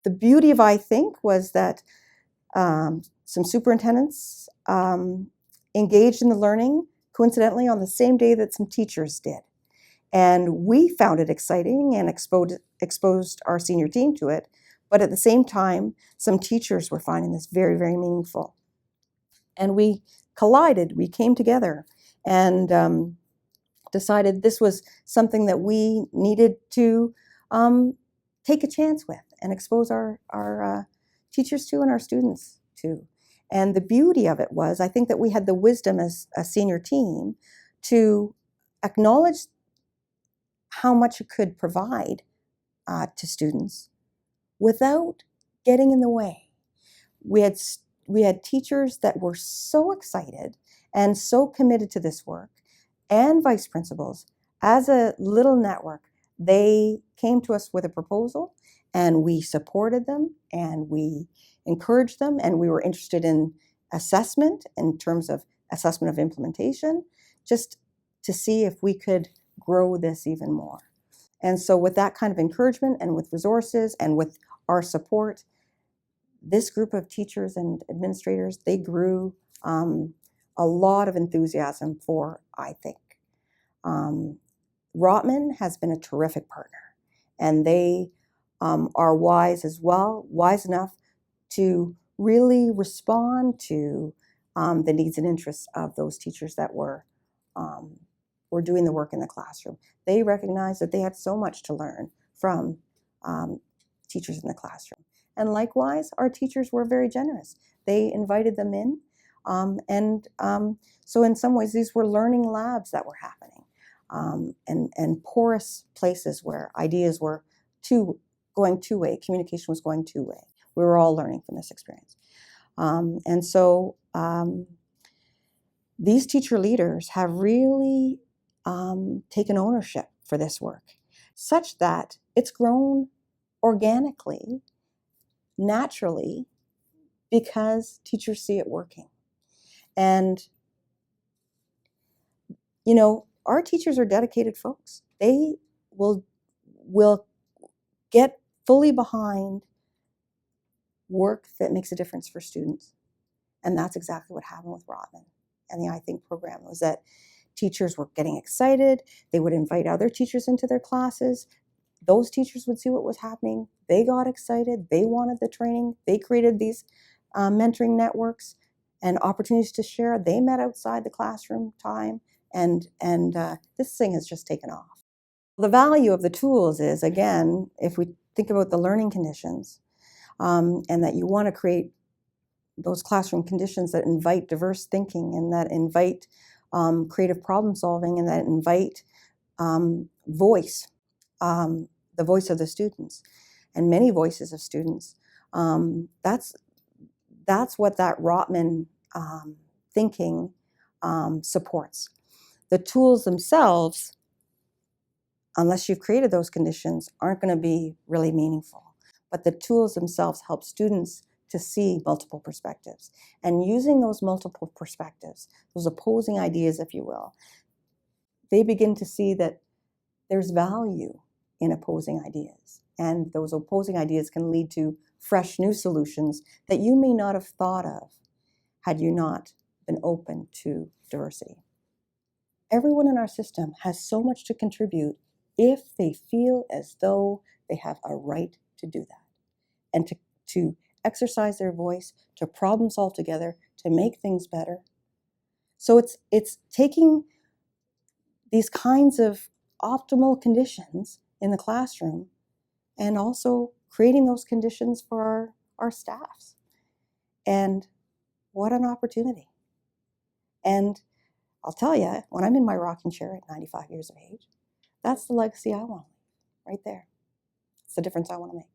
the beauty of I Think was that some superintendents engaged in the learning, coincidentally, on the same day that some teachers did. And we found it exciting and exposed our senior team to it. But at the same time, some teachers were finding this very, very meaningful. And we collided, we came together and decided this was something that we needed to take a chance with and expose our teachers to and our students to. And the beauty of it was, I think that we had the wisdom as a senior team to acknowledge how much it could provide to students without getting in the way. We had teachers that were so excited and so committed to this work, and vice principals. As a little network, they came to us with a proposal, and we supported them, and we encouraged them, and we were interested in assessment in terms of assessment of implementation, just to see if we could grow this even more. And so with that kind of encouragement and with resources and with our support, this group of teachers and administrators, they grew a lot of enthusiasm for I Think. Rotman has been a terrific partner, and they are wise as well, wise enough to really respond to the needs and interests of those teachers that were doing the work in the classroom. They recognized that they had so much to learn from teachers in the classroom. And likewise, our teachers were very generous. They invited them in. So in some ways, these were learning labs that were happening, and porous places where ideas were going two-way, communication was going two-way. We were all learning from this experience. These teacher leaders have really taken ownership for this work, such that it's grown organically, naturally, because teachers see it working. And, you know, our teachers are dedicated folks. They will get fully behind work that makes a difference for students. And that's exactly what happened with Rotman and the I Think program, was that teachers were getting excited. They would invite other teachers into their classes. Those teachers would see what was happening. They got excited. They wanted the training. They created these mentoring networks and opportunities to share. They met outside the classroom time, and this thing has just taken off. The value of the tools is, again, if we think about the learning conditions, and that you want to create those classroom conditions that invite diverse thinking and that invite creative problem solving and that invite voice, the voice of the students, and many voices of students. That's what that Rotman thinking supports. The tools themselves, unless you've created those conditions, aren't going to be really meaningful. But the tools themselves help students to see multiple perspectives. And using those multiple perspectives, those opposing ideas, if you will, they begin to see that there's value in opposing ideas. And those opposing ideas can lead to fresh new solutions that you may not have thought of had you not been open to diversity. Everyone in our system has so much to contribute if they feel as though they have a right to do that, and to exercise their voice, to problem solve together, to make things better. So it's taking these kinds of optimal conditions in the classroom and also creating those conditions for our staffs. And what an opportunity. And I'll tell you, when I'm in my rocking chair at 95 years of age, that's the legacy I want to leave, right there. It's the difference I want to make.